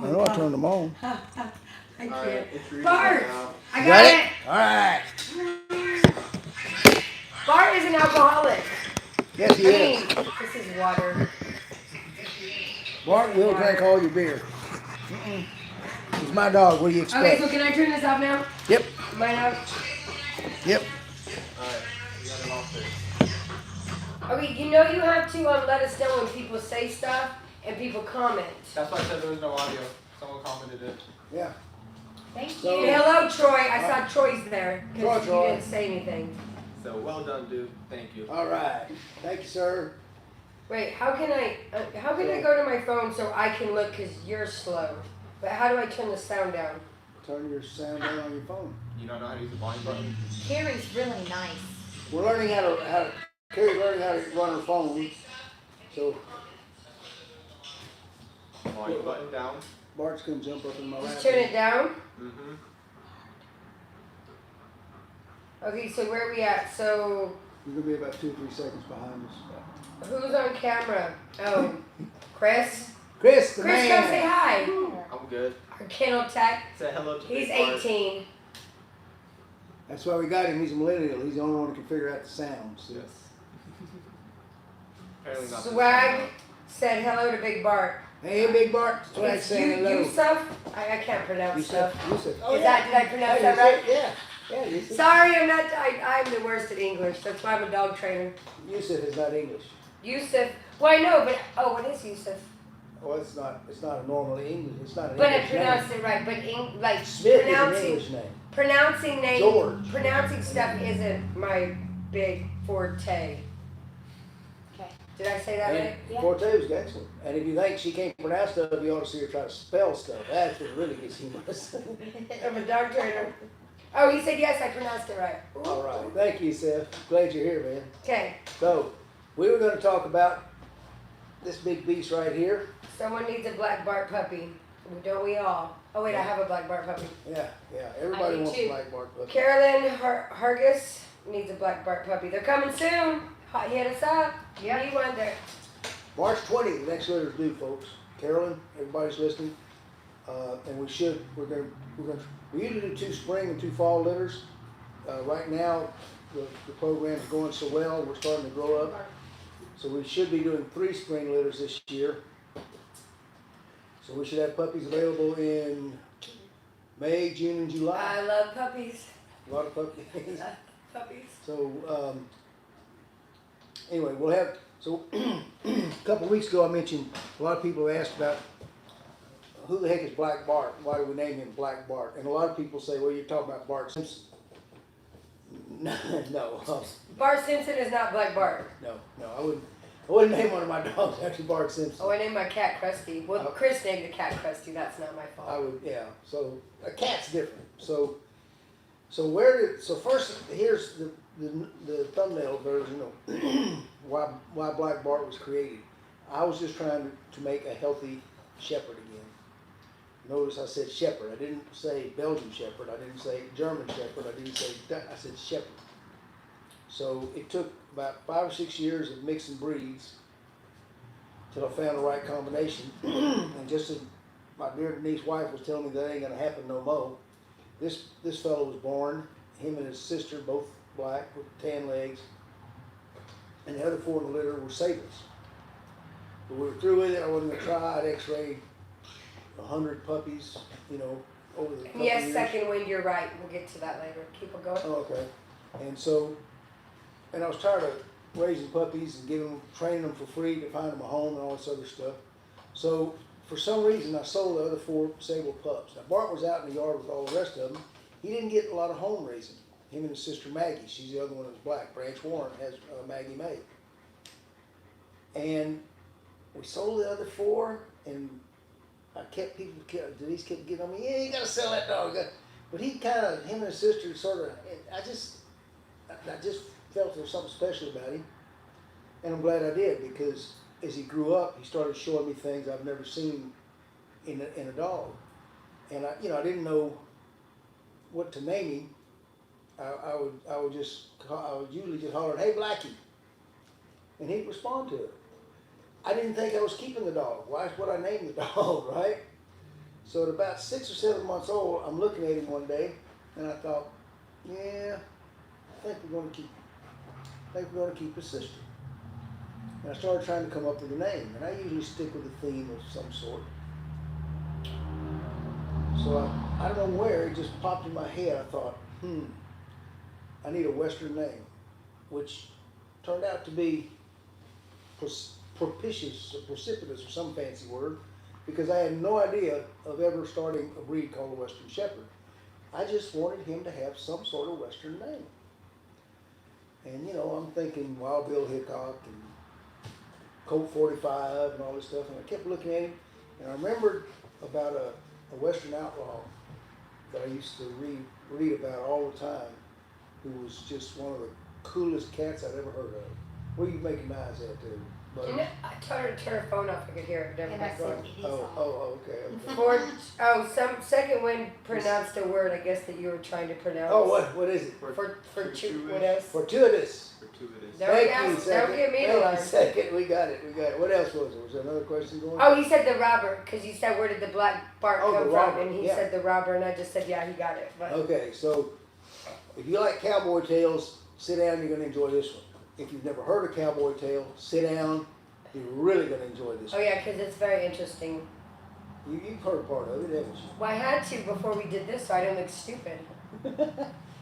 I know I turned them on. I All right, can't. it's reading Bart! now. I Got got it? it! All right. Bart is an alcoholic. Yes, he I is. mean, this is water. Bart will drink all your beer. He's my dog. What do you Okay, expect? so can I turn this off now? Yep. Mine up. Yep. All right, we got it all fixed. Okay, you know you have to let us know when people say stuff and people comment. That's why I said there was no audio. Someone commented it. Yeah. Thank So- you. Hello, Troy. I saw Troy's there because you Troy. didn't say anything. So well done, dude. Thank you. All right. Thank you, sir. Wait, how can I go to my phone so I can look because you're slow? But how do I turn the sound down? Turn your sound down on your phone. You don't know how to use the volume button? Carrie's really nice. We're learning Carrie's learning how to run her phone. So Volume button down. Bart's gonna jump up in my lap. Just turn it down. Mm-hmm. Okay, so where are we at? So You're gonna be about 2 or 3 seconds behind us. who's on camera? Oh, Chris. Chris, the Chris, man. come say hi. I'm good. Our kennel tech. Say hello to He's Big Bart. 18. That's why we got him. He's a millennial. He's the only one who can figure out the sounds. Yes. Apparently not. Swag said hello to Big Bart. Hey, Big Bart. Swag It's saying hello. Yusuf. I can't pronounce stuff. Yusuf. Did I pronounce that right? Yeah. Yeah, Yusuf. Sorry, I'm the worst at English. That's why I'm a dog trainer. Yusuf is not English. Yusuf. Well, I know, but what is Yusuf? Well, it's not a normal English. It's not an But I English pronounced name. it right. But like Smith is an pronouncing English name. pronouncing names, George. pronouncing stuff isn't my big forte. Okay. Did I say that right? And Yeah. Forte was excellent. And if you think she can't pronounce stuff, you ought to see her try to spell stuff. That's what really gets humorous. I'm a dog trainer. Oh, he said yes. I pronounced it right. All right. Thank you, Seth. Glad you're here, man. Okay. So, we were going to talk about this big beast right here. Someone needs a black Bart puppy. Don't we all? Oh wait, I have a black Bart puppy. Yeah. Everybody do wants too. a black Bart puppy. Carolyn Hargis needs a black Bart puppy. They're coming soon. Hit us up. Yep. Need one there. March 20th, the next letter's due, folks. Carolyn, everybody's listening. And we usually do 2 spring and 2 fall litters. Right now, the program's going so well, we're starting to grow up. So we should be doing 3 spring litters this year. So we should have puppies available in May, June, and July. I love puppies. A lot of puppies. Puppies. So anyway, we'll have, so a couple of weeks ago I mentioned, a lot of people asked about who the heck is Black Bart? Why do we name him Black Bart? And a lot of people say, well, you're talking about Bart Simpson. No, Bart Simpson is not Black Bart. no, I wouldn't name one of my dogs after Bart Simpson. Oh, I named my cat Krusty. Well, Chris named the cat Krusty. That's not my fault. I would, yeah. So a cat's different. So first here's the thumbnail version of why Black Bart was created. I was just trying to make a healthy shepherd again. Notice I said shepherd. I didn't say Belgian shepherd. I didn't say German shepherd. I said shepherd. So it took about 5 or 6 years of mixing breeds till I found the right combination. And just as my dear Denise's wife was telling me that ain't gonna happen no more, this fellow was born. Him and his sister, both black with tan legs, and the other 4 in the litter were sables. But we were through with it. I wasn't gonna try. I'd X-rayed 100 puppies, over the couple Yes, years. second wind. You're right. We'll get to that later. Keep on going. Oh, okay. And I was tired of raising puppies and training them for free to find them a home and all this other stuff. So for some reason I sold the other 4 sable pups. Now Bart was out in the yard with all the rest of them. He didn't get a lot of home raising. Him and his sister Maggie. She's the other one that's black. Branch Warren has Maggie May. And we sold the other 4, and Denise kept getting on me, yeah, you gotta sell that dog. But him and his sister I just felt there was something special about him. And I'm glad I did, because as he grew up, he started showing me things I've never seen in a dog. And I didn't know what to name him. I would usually just holler, hey Blackie. And he'd respond to it. I didn't think I was keeping the dog. Why would I name the dog, right? So at about 6 or 7 months old, I'm looking at him one day, and I thought, yeah, I think we're going to keep. I think we're going to keep his sister. And I started trying to come up with a name, and I usually stick with a theme of some sort. So I don't know where, it just popped in my head. I thought, I need a Western name, which turned out to be propitious or precipitous or some fancy word, because I had no idea of ever starting a breed called a Western Shepherd. I just wanted him to have some sort of Western name. And you know, I'm thinking Wild Bill Hickok and Colt 45 and all this stuff, and I kept looking at him, and I remembered about a Western outlaw that I used to read about all the time, who was just one of the coolest cats I'd ever heard of. What are you making eyes at there? You know, I told her to turn her phone off. I could hear it. Never And I mind. said, it is Oh, on. oh, okay. Some second wind pronounced a word. I guess that you were trying to pronounce. Oh, what is it? For Fortuitous. what else? Fortuitous. Fortuitous. Don't get me to learn. Second, we got it. What else was there? Was there another question going? Oh, he said the robber, because you said where did the black Bart Oh, come the from, robber, and he yeah. said the robber, and I just said yeah, he got it. But Okay, so if you like cowboy tales, sit down, you're going to enjoy this one. If you've never heard a cowboy tale, sit down, you're really going to enjoy this oh one. yeah, because it's very interesting. You've heard part of it, haven't Well, I had to before we did this, so I don't look stupid. you?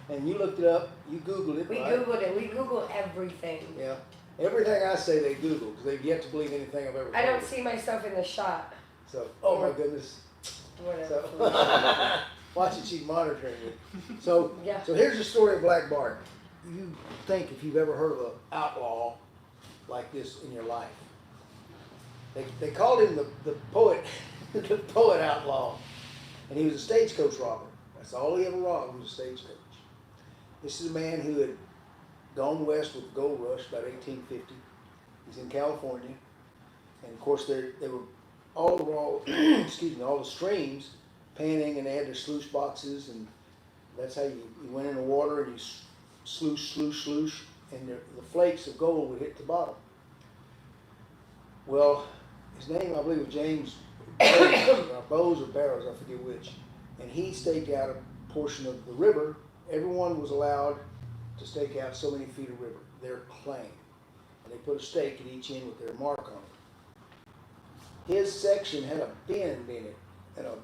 And you looked it up, you Googled it, We right? Googled it. We Google everything. Yeah. Everything I say they Google, because they've yet to believe anything I've ever I don't told. see myself in the shot. So, oh my goodness. Whatever. So, watch it, she's monitoring it. So, Yeah. so here's the story of Black Bart. You think if you've ever heard of an outlaw like this in your life. They called him the poet, the poet outlaw. And he was a stagecoach robber. That's all he ever robbed was a stagecoach. This is a man who had gone west with the gold rush about 1850. He's in California. And of course they were all the streams panning, and they had their sluice boxes, and that's how you went in the water and you sluice, and the flakes of gold would hit the bottom. Well, his name I believe was James Bows or Barrows, I forget which, and he staked out a portion of the river. Everyone was allowed to stake out so many feet of river, their claim, and they put a stake at each end with their mark on it. His section had a bend in it and an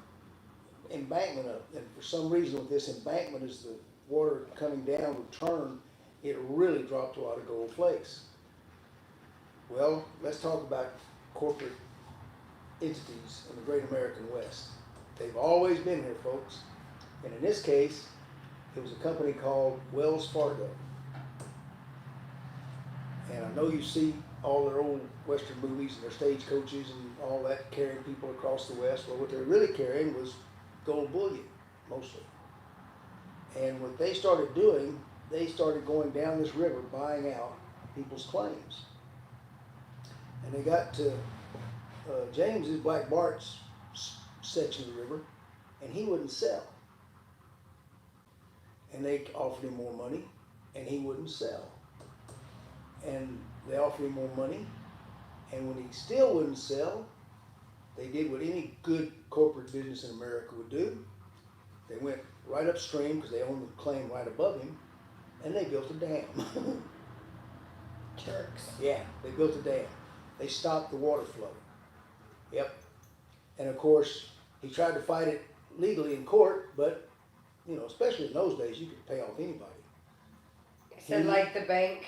embankment up, and for some reason with this embankment, as the water coming down would turn, it really dropped a lot of gold flakes. Well, let's talk about corporate entities in the great American West. They've always been here, folks, and in this case, it was a company called Wells Fargo. And I know you see all their old Western movies and their stagecoaches and all that carrying people across the West. Well, what they were really carrying was gold bullion, mostly. And what they started doing, they started going down this river buying out people's claims. And they got to James's, Black Bart's section of the river, and he wouldn't sell. And they offered him more money, and he wouldn't sell. And they offered him more money, and when he still wouldn't sell, they did what any good corporate business in America would do. They went right upstream, because they owned the claim right above him, and they built a dam. Jerks. Yeah, they built a dam. They stopped the water flow. Yep. And of course, he tried to fight it legally in court, but, you know, especially in those days, you could pay off anybody. Said like the bank.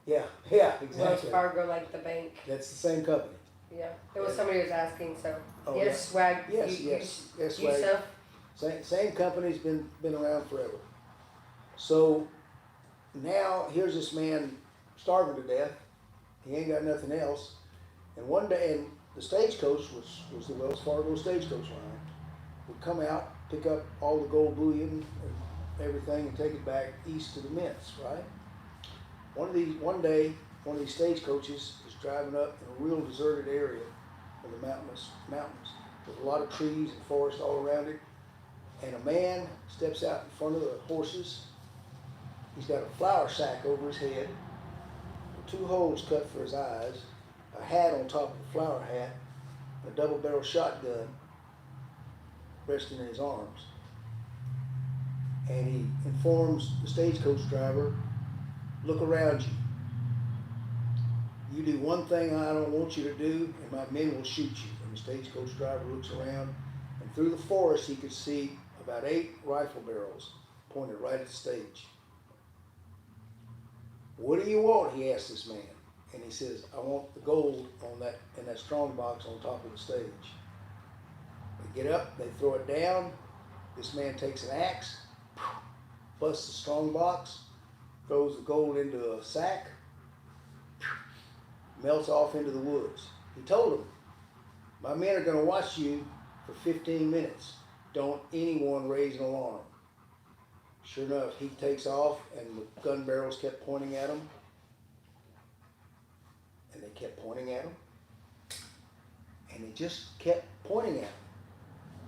Yeah, Wells exactly. Fargo like the bank. That's the same company. Yeah. There was somebody who was asking, so. Oh, yes, yeah. swag. Yes, swag. Yusuf. Same company's been around forever. So now here's this man starving to death. He ain't got nothing else. And one day, and the stagecoach was the Wells Fargo stagecoach line, would come out, pick up all the gold bullion and everything, and take it back east to the mints, right? One day, one of these stagecoaches is driving up in a real deserted area of the mountains with a lot of trees and forest all around it, and a man steps out in front of the horses. He's got a flour sack over his head, 2 holes cut for his eyes, a hat on top of the flour hat, a double-barrel shotgun, resting in his arms. And he informs the stagecoach driver, look around you. You do one thing I don't want you to do, and my men will shoot you. And the stagecoach driver looks around, and through the forest he could see about 8 rifle barrels pointed right at the stage. What do you want? He asked this man. And he says, I want the gold on that in that strong box on top of the stage. They get up, they throw it down. This man takes an axe, busts the strong box, throws the gold into a sack, melts off into the woods. He told them, my men are going to watch you for 15 minutes. Don't anyone raise an alarm. Sure enough, he takes off and the gun barrels kept pointing at him. And they kept pointing at him. And they just kept pointing at him.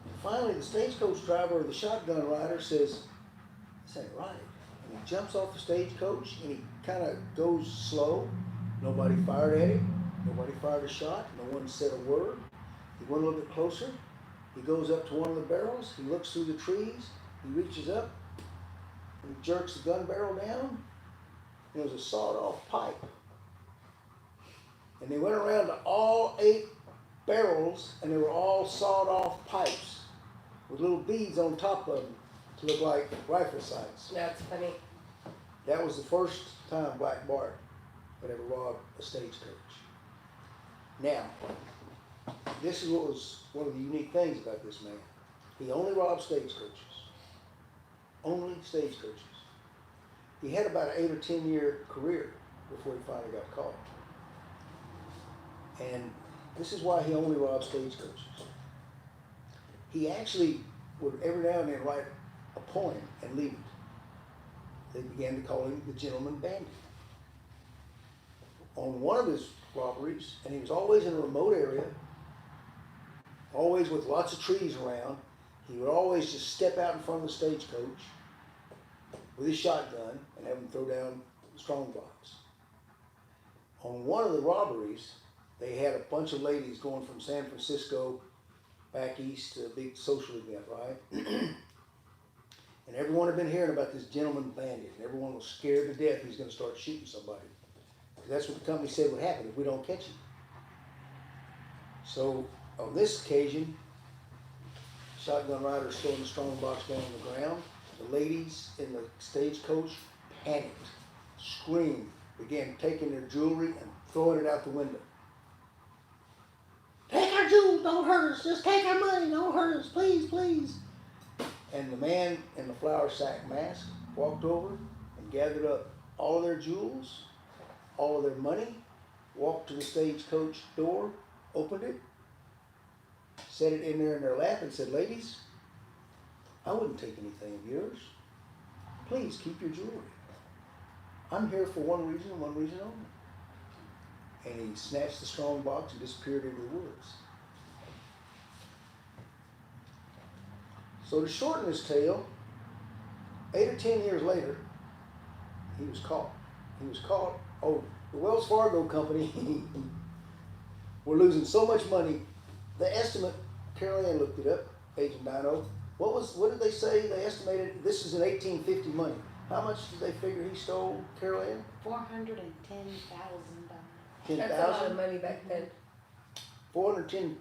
And finally, the stagecoach driver or the shotgun rider says, this ain't right. And he jumps off the stagecoach and he kind of goes slow. Nobody fired at him. Nobody fired a shot. No one said a word. He went a little bit closer. He goes up to one of the barrels. He looks through the trees. He reaches up. And he jerks the gun barrel down. And it was a sawed-off pipe. And they went around to all 8 barrels, and they were all sawed-off pipes with little beads on top of them to look like rifle sights. That's funny. That was the first time Black Bart had ever robbed a stagecoach. Now, this is what was one of the unique things about this man. He only robbed stagecoaches. Only stagecoaches. He had about an 8 or 10 year career before he finally got caught. And this is why he only robbed stagecoaches. He actually would every now and then write a poem and leave it. They began to call him the Gentleman Bandit. On one of his robberies, and he was always in a remote area, always with lots of trees around, he would always just step out in front of the stagecoach with his shotgun and have him throw down the strong box. On one of the robberies, they had a bunch of ladies going from San Francisco back east to a big social event, right? And everyone had been hearing about this Gentleman Bandit, and everyone was scared to death he was going to start shooting somebody. Because that's what the company said would happen if we don't catch him. So on this occasion, shotgun riders throwing the strong box down on the ground. The ladies in the stagecoach panicked, screamed, began taking their jewelry and throwing it out the window. Take our jewels, don't hurt us. Just take our money, don't hurt us, please, please. And the man in the flour sack mask walked over and gathered up all of their jewels, all of their money, walked to the stagecoach door, opened it, set it in there in their lap and said, ladies, I wouldn't take anything of yours. Please keep your jewelry. I'm here for one reason and one reason only. And he snatched the strong box and disappeared into the woods. So to shorten his tale, 8 or 10 years later, he was caught. He was caught. Oh, the Wells Fargo company were losing so much money. The estimate, Carol Ann looked it up, Agent Dino. What did they say? They estimated, this is in 1850 money. How much did they figure he stole, Carol Ann? $410,000. That's a lot of money back then. $410,000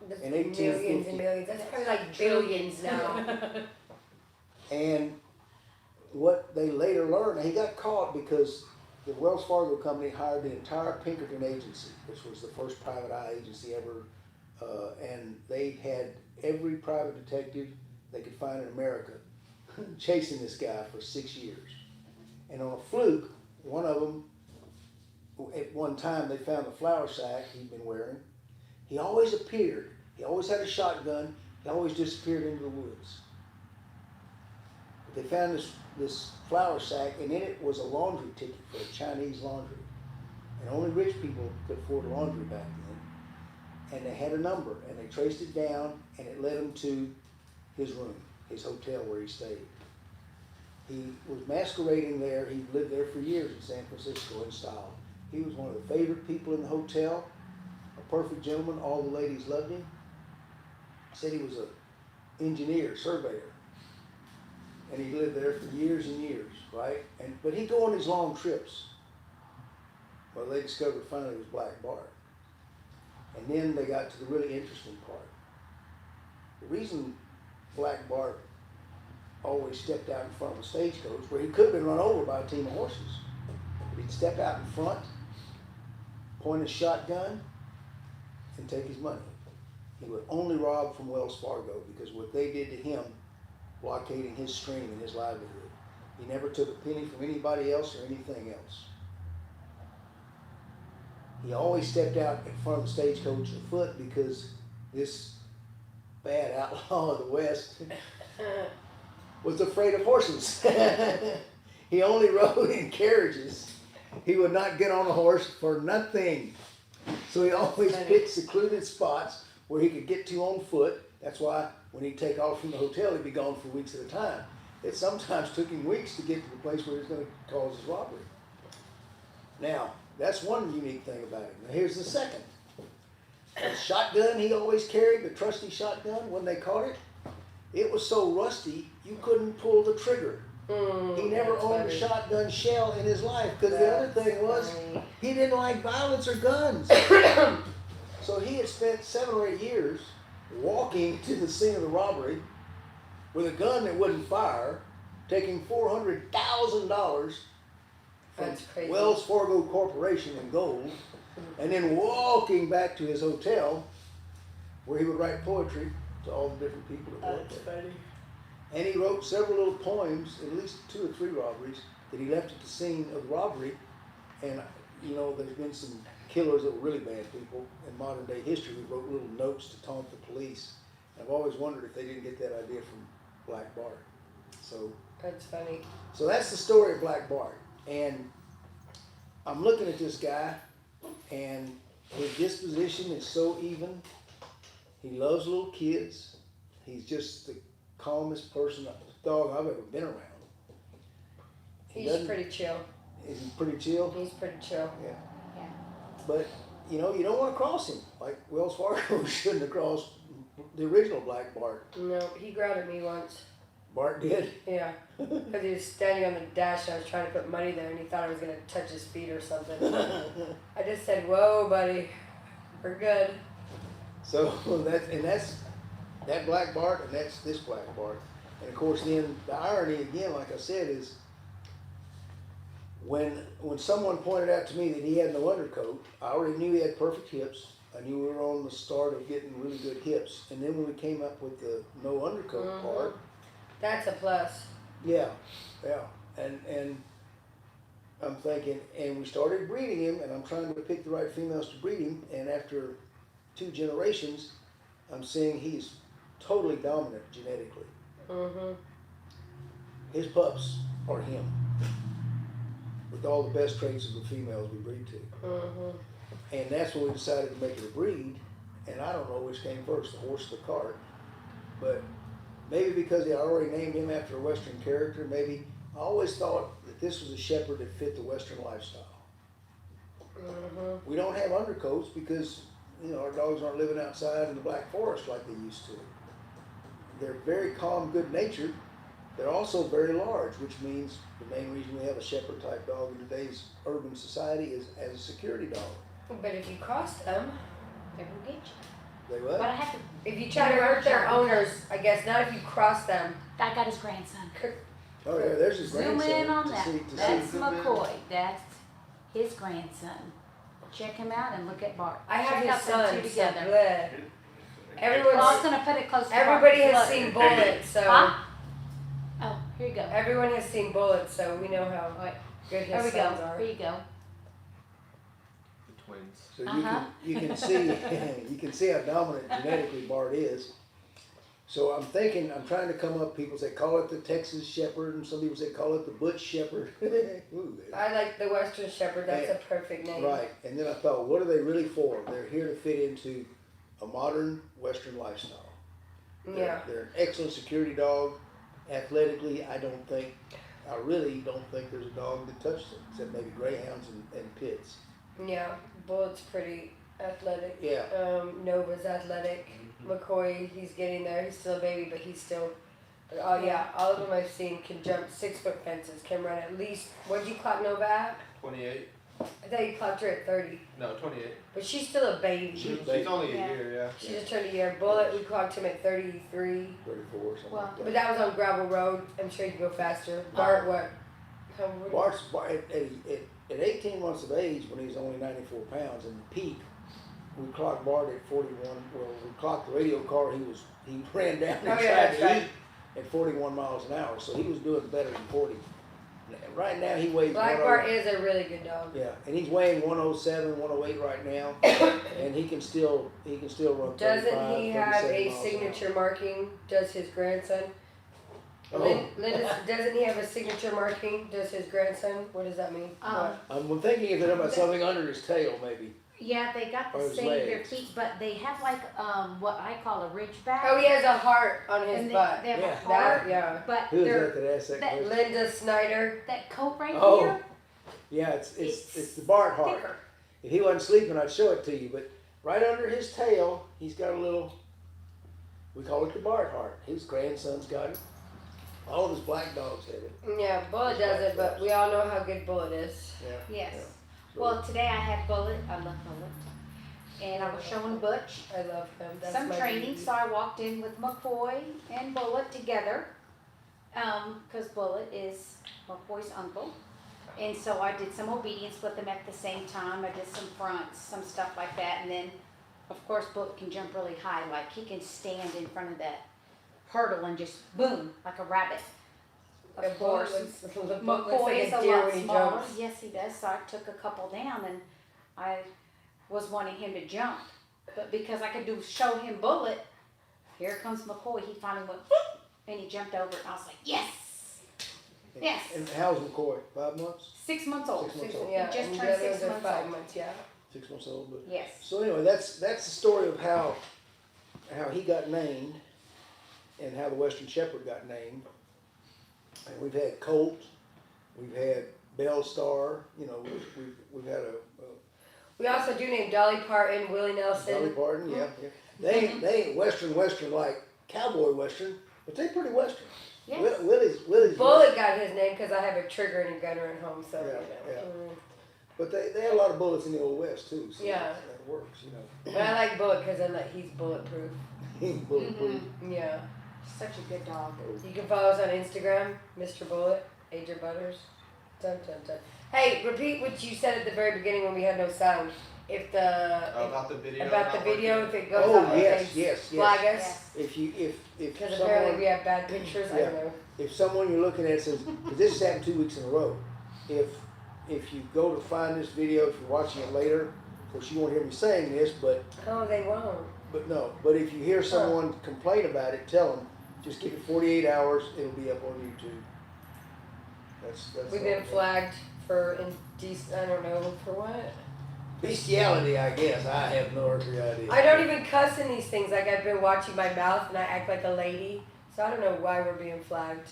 That's in millions 1850. and millions. That's probably like billions now. And what they later learned, he got caught because the Wells Fargo company hired the entire Pinkerton agency, which was the first private eye agency ever, and they had every private detective they could find in America chasing this guy for 6 years. And on a fluke, one of them, at one time they found the flour sack he'd been wearing. He always appeared. He always had a shotgun. He always disappeared into the woods. But they found this flour sack, and in it was a laundry ticket for a Chinese laundry. And only rich people could afford laundry back then. And they had a number, and they traced it down, and it led them to his room, his hotel where he stayed. He was masquerading there. He lived there for years in San Francisco in style. He was one of the favorite people in the hotel, a perfect gentleman. All the ladies loved him. Said he was a engineer, surveyor. And he lived there for years and years, right? But he'd go on these long trips. Well, they discovered finally it was Black Bart. And then they got to the really interesting part. The reason Black Bart always stepped out in front of a stagecoach, where he could have been run over by a team of horses, but he'd step out in front, point his shotgun, and take his money. He would only rob from Wells Fargo because what they did to him, blockading his stream and his livelihood. He never took a penny from anybody else or anything else. He always stepped out in front of the stagecoach afoot because this bad outlaw of the West was afraid of horses. He only rode in carriages. He would not get on a horse for nothing. So he always picked secluded spots where he could get to on foot. That's why when he'd take off from the hotel, he'd be gone for weeks at a time. It sometimes took him weeks to get to the place where he was going to cause his robbery. Now, that's one unique thing about him. Now here's the second. The shotgun he always carried, the trusty shotgun, when they caught it, it was so rusty you couldn't pull the trigger. He never owned a shotgun shell in his life because the other thing was he didn't like violence or guns. So he had spent 7 or 8 years walking to the scene of the robbery with a gun that wouldn't fire, taking $400,000 from Wells Fargo Corporation in gold, and then walking back to his hotel where he would write poetry to all the different people that worked there. And he wrote several little poems, at least 2 or 3 robberies, that he left at the scene of the robbery. And, you know, there's been some killers that were really bad people in modern day history who wrote little notes to taunt the police. And I've always wondered if they didn't get that idea from Black Bart. So that's funny. So that's the story of Black Bart. And I'm looking at this guy, and his disposition is so even. He loves little kids. He's just the calmest dog I've ever been around. He's pretty chill. Is he pretty chill? He's pretty chill. Yeah. Yeah. But, you know, you don't want to cross him. Like Wells Fargo shouldn't have crossed the original Black Bart. No, he growled at me once. Bart did? Yeah. Because he was standing on the dash and I was trying to put money there and he thought I was going to touch his feet or something. I just said, whoa, buddy. We're good. So that's that Black Bart, and that's this Black Bart. And of course then the irony again, like I said, is when someone pointed out to me that he had no undercoat, I already knew he had perfect hips. I knew we were on the start of getting really good hips. And then when we came up with the no undercoat part, that's a plus. yeah. And I'm thinking, and we started breeding him, and I'm trying to pick the right females to breed him, and after 2 generations, I'm seeing he's totally dominant genetically. His pups are him, with all the best traits of the females we breed to. And that's when we decided to make it a breed, and I don't know which came first, the horse or the cart, but maybe because I already named him after a Western character, maybe I always thought that this was a shepherd that fit the Western lifestyle. We don't have undercoats because, you know, our dogs aren't living outside in the Black Forest like they used to. They're very calm, good-natured. They're also very large, which means the main reason we have a shepherd type dog in today's urban society is as a security dog. But if you cross them, They will get you. They But I what? have to. if you try to hurt their owners, I guess not if you cross them. I got his grandson. Oh yeah, there's his Zoom grandson. in on to that. see- to That's see. McCoy. That's his grandson. Check him out and look at Bart. I have Check his out them son. two So together. bleh. Well, I was Everyone's, gonna put it close to everybody Bart. has Look. seen Bullets, so Huh? Oh, here you go. everyone has seen Bullets, so we know how Wait, good there we his go. sons are. Here you go. The twins. So Uh-huh. you can see you can see how dominant genetically Bart is. So I'm thinking, I'm trying to come up. People say call it the Texas Shepherd, and some people say call it the Butch Shepherd. Ooh, I like the Western Shepherd. That's Yeah. a perfect name. right. And then I thought, what are they really for? They're here to fit into a modern Western lifestyle. Yeah. They're an excellent security dog. Athletically, I really don't think there's a dog that touches them, except maybe greyhounds and pits. Yeah. Bullet's pretty athletic. Yeah. Nova's athletic. McCoy, he's getting there. He's still a baby, but he's still. Oh yeah, all of them I've seen can jump 6-foot fences. Can run at least. What did you clock Nova at? 28. I thought you clocked her at 30. No, 28. But she's still a baby. She's She's only Yeah. a year, yeah. She just turned a year. Bullet, we clocked him at 33. 34 or something Well, like But that. that was on gravel road. I'm sure you go faster. Bart, what? How, what? Bart, at 18 months of age, when he was only 94 pounds, in the peak, we clocked Bart at 41. Well, we clocked the radio car. He ran down and Oh, yeah, tried that's to right. eat at 41 miles an hour. So he was doing better than 40. Right now he weighs Black 10 Bart is a really good dog. Yeah, and he's weighing 107, 108 right now, and he can still run. Doesn't 35, he have 37 a miles an hour. signature marking? Does his grandson? Oh. Doesn't he have a signature marking? Does his grandson? What does that mean? What? I'm thinking if they're about something under his tail, maybe. Yeah, they got Or the his same their legs. feet, but they have like what I call a ridgeback. Oh, he has a heart on his and they, butt. they have Yeah. a heart, That, yeah. but Who is they're that that asked that that- question? Linda Snyder. that coat right Oh. here. Yeah, it's It's the Bart heart. thicker. If he wasn't sleeping, I'd show it to you. But right under his tail, he's got a little. We call it the Bart heart. His grandson's got it. All of his black dogs have it. Yeah, Bullet does it, but we all know how good Bullet is. Yeah. Yes. Yeah. Well, today I had Bullet. I love Bullet, and I was showing Butch I love him. That's some my training. baby. So I walked in with McCoy and Bullet together, because Bullet is McCoy's uncle. And so I did some obedience with them at the same time. I did some fronts, some stuff like that. And then, of course, Bullet can jump really high. Like he can stand in front of that hurdle and just boom, like a rabbit. The Of Bullet course, looks, the Bullet looks McCoy like is a a deer lot when he smaller. jumps. Yes, he does. So I took a couple down and I was wanting him to jump. But because I could show him Bullet, here comes McCoy. He finally went, whoop, and he jumped over it. And I was like, yes. Yes. And how's McCoy? 5 months? 6 months old. 6 months old. Yeah, He just and turned the 6 others are months 5 old. months, yeah. 6 months old. But Yes. so anyway, that's the story of how he got named, and how the Western Shepherd got named. And we've had Colt, we've had Bell Star. You know, we've had a We also do name Dolly Parton, Willie Nelson. Dolly Parton. Yeah, yeah. They ain't Western like cowboy Western, but they pretty Western. Yes. Willie's Bullet got his name because I have a trigger and a gunner at home, so Yeah, you know. yeah. But they had a lot of bullets in the old West too. So Yeah. that works. You know. But I like Bullet because he's bulletproof. He's bulletproof. Yeah. Such a good dog. You can follow us on Instagram, Mr. Bullet, Adrian Butters. Dun, dun, dun. Hey, repeat what you said at the very beginning when we had no sound. If About the video. about the not video, working. if it goes Oh up, yes. flag us. Yes. If Because apparently someone we have bad pictures. I don't know. if someone you're looking at says, because this has happened 2 weeks in a row, if you go to find this video, if you're watching it later, of course you won't hear me saying this, but Oh, they won't. but if you hear someone complain about it, tell them, just give it 48 hours, it'll be up on YouTube. That's We've all. been flagged for I don't know, for what? Bestiality, I guess. I have no earthly idea. I don't even cuss in these things. Like I've been watching my mouth and I act like a lady. So I don't know why we're being flagged.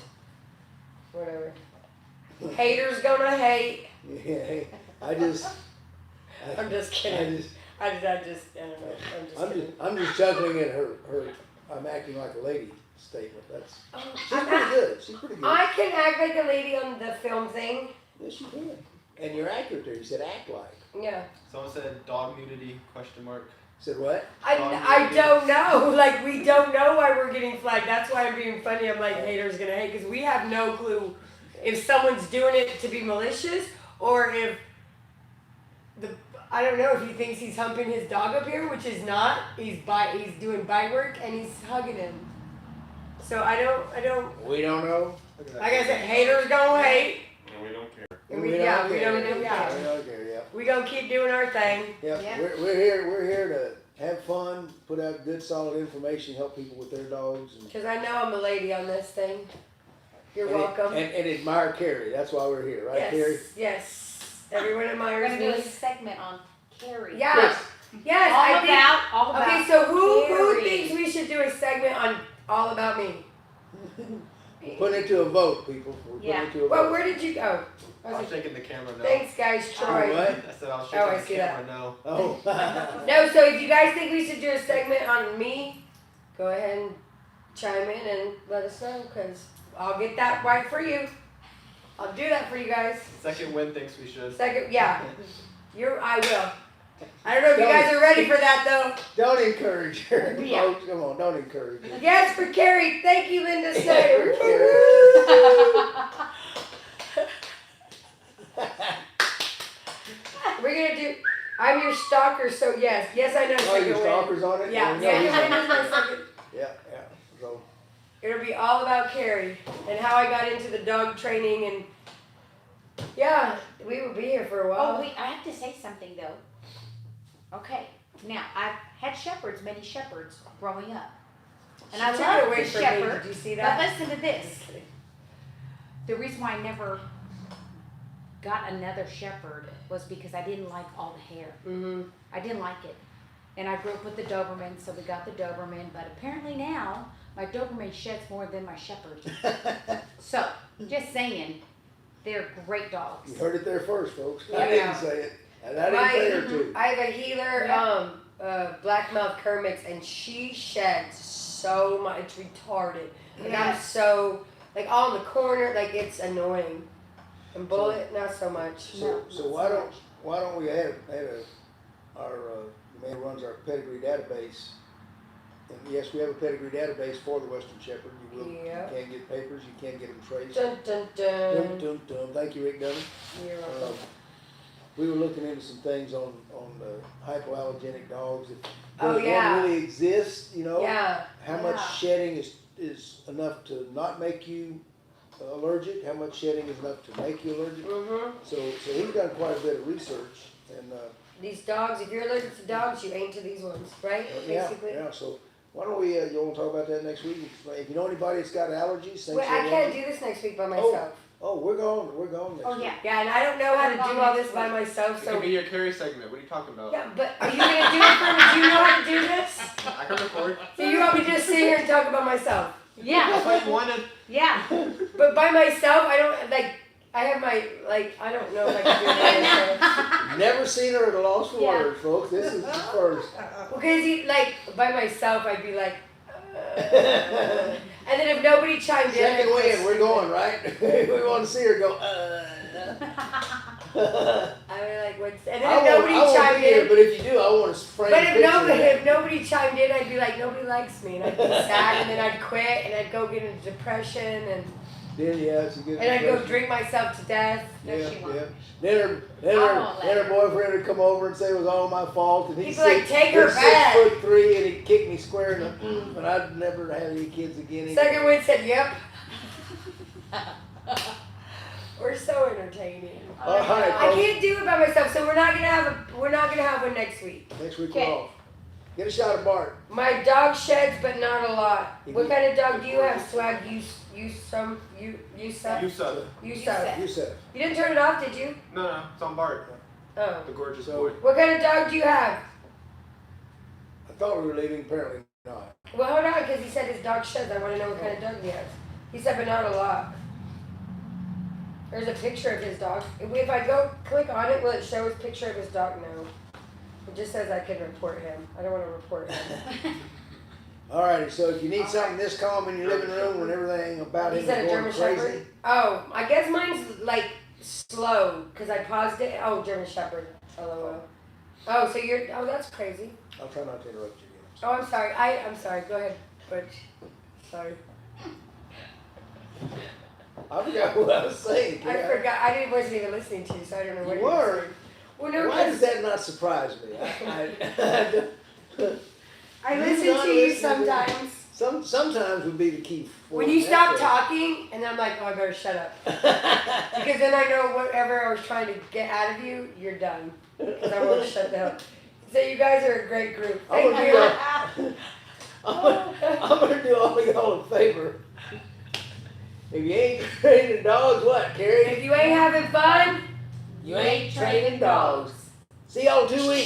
Whatever. Haters gonna hate. Yeah, I just. I'm just kidding. I don't know. I'm just kidding. I'm just chuckling at her. I'm acting like a lady statement. That's. Oh, She's pretty good. She's pretty good. I can act like a lady on the film thing. Yes, you can. And you're accurate there. You said act like. Yeah. Someone said dog nudity, question mark. Said what? I don't know. Like, we don't know why we're getting flagged. That's why I'm being funny. I'm like, haters gonna hate. Because we have no clue if someone's doing it to be malicious or if I don't know if he thinks he's humping his dog up here, which is not. He's doing bite work and he's hugging him. So I don't. We don't know. Like I said, haters gonna hate. And we don't care. And We we don't don't care. care. We don't care. Yeah. We gonna keep doing our thing. Yeah. Yeah. We're here. We're here to have fun, put out good, solid information, help people with their dogs, and Because I know I'm a lady on this thing. You're welcome. And admire Carrie. That's why we're here, right, yes, Carrie? yes. Everyone We're admires gonna do a me. segment on Carrie. Yeah. Chris, Yes, All I think. all about Okay, so who Carrie. thinks we should do a segment on all about me? Putting it to a vote, people. We're putting Yeah. it to a Well, vote. where did you go? I I was was like, shaking the camera no. thanks guys, Oh, Troy. what? I said I was Oh, I shaking see the that. camera no. Oh. No, so if you guys think we should do a segment on me, go ahead and chime in and let us know, because I'll get that right for you. I'll do that for you guys. Second win thinks we should. Second, yeah. I will. I don't know if you guys are ready for that though. Don't encourage her, Yeah. folks. Come on, don't encourage her. Yes, for Carrie. Thank you, Linda Snyder. We're gonna do. I'm your stalker, so yes, I know. Oh, Second your win. stalker's on it? Yeah, Oh, yeah. he's on it. Linda's my second. Yeah. So, It'll be all about Carrie and how I got into the dog training and yeah, we will be here for a while. Oh, I have to say something though. Okay, now I've had shepherds, many shepherds growing up. And I She took it love away the from me. shepherd. Did you see But that? listen to this. The reason why I never got another shepherd was because I didn't like all the hair. Mm-hmm. I didn't like it. And I grew up with the Doberman, so we got the Doberman. But apparently now, my Doberman sheds more than my shepherd. So, just saying, they're great dogs. you heard it there first, folks. I Yeah. didn't say it. And I didn't say it too. I have a healer, blackmouth Kermix, and she sheds so much. It's retarded. Like I'm so all in the corner, like it's annoying. And Bullet, not so much. No. So why don't we have our man who runs our pedigree database, and yes, we have a pedigree database for the Western Shepherd. You Yeah. can't get papers, you can't get them traced. Dun dun Dum, dun. dum, dum. Thank you, Rick Dunn. You're welcome. We were looking into some things on hypoallergenic dogs. If Oh, does yeah. one really exist, you know? Yeah. How much Yeah. shedding is enough to not make you allergic? How much shedding is enough to make you allergic? Mm-hmm. So he's done quite a bit of research, and These dogs, if you're allergic to dogs, you ain't to these ones, right? Basically. yeah. So why don't we? You want to talk about that next week? If you know anybody that's got allergies, Wait, I can't do this next week by myself. Oh, we're going next Oh, week. yeah. Yeah, and I don't know how to do all this by myself, It so. could be your Carrie segment. What are you talking about? Yeah, but are you gonna do it for me? Do you know how to do this? I can record. So you want me to just sit here and talk about myself? Yeah, That's what you wanted. yeah. But by myself, I don't I have my I don't know if I can do it. Never seen her at a loss for Yeah. words, folks. This is the first. Because by myself, I'd be like, and then if nobody chimed in, Second I'd win, go, we're going right. We want to see her go. I'd be like, what's? And then I if won't nobody be chimed here, in. but if you do, I want to frame But a picture of that. if nobody chimed in, I'd be like, nobody likes me, and I'd be sad, and then I'd quit, and I'd go get into depression, and Then it's a good. I'd go impression. drink myself to death. No, Yeah, she won't. yeah. Then her boyfriend would come over and say it was all my fault, and He'd be like, "Take her he's back." 6'3", and he'd kick me square in the. And I'd never have any kids again. Second win said, yep. We're so entertaining. All right, I folks. can't do it by myself, so we're not gonna have one next week. Next week Okay. we're off. Get a shot of Bart. My dog sheds, but not a lot. What kind of dog do you have, Swag? You suck. You suck. You suck. You said. You didn't turn it off, did you? No, it's on Bart, Oh. the gorgeous So- boy. What kind of dog do you have? I thought we were leaving. Apparently not. Well, hold on, because he said his dog sheds. I want to know what kind of dog he has. He said, but not a lot. There's a picture of his dog. If I go click on it, will it show his picture of his dog? No. It just says I can report him. I don't want to report him. All righty. So if you need something this calm in your living room when everything about He him said a is going German crazy. Shepherd? Oh, I guess mine's like slow because I paused it. Oh, German Shepherd. LOL. Oh, so that's crazy. I'll try not to interrupt you again. Oh, I'm sorry. I'm sorry. Go ahead, Butch. Sorry. I forgot what I was saying. I Karen. forgot. I wasn't even listening to you, so I don't know what You you were were? saying. Well, no, Why does 'cause that not surprise me? I You listen not to you listen to me? sometimes. Sometimes would be the key. When you stop talking, and I'm like, oh, I better shut up. Because then I know whatever I was trying to get out of you, you're done. Because I won't shut down. So you guys are a great group. I'm Thank gonna, you. I'm gonna do all of y'all a favor. If you ain't training dogs, what, Carrie? If you ain't having fun, You ain't training dogs. See y'all in 2 weeks.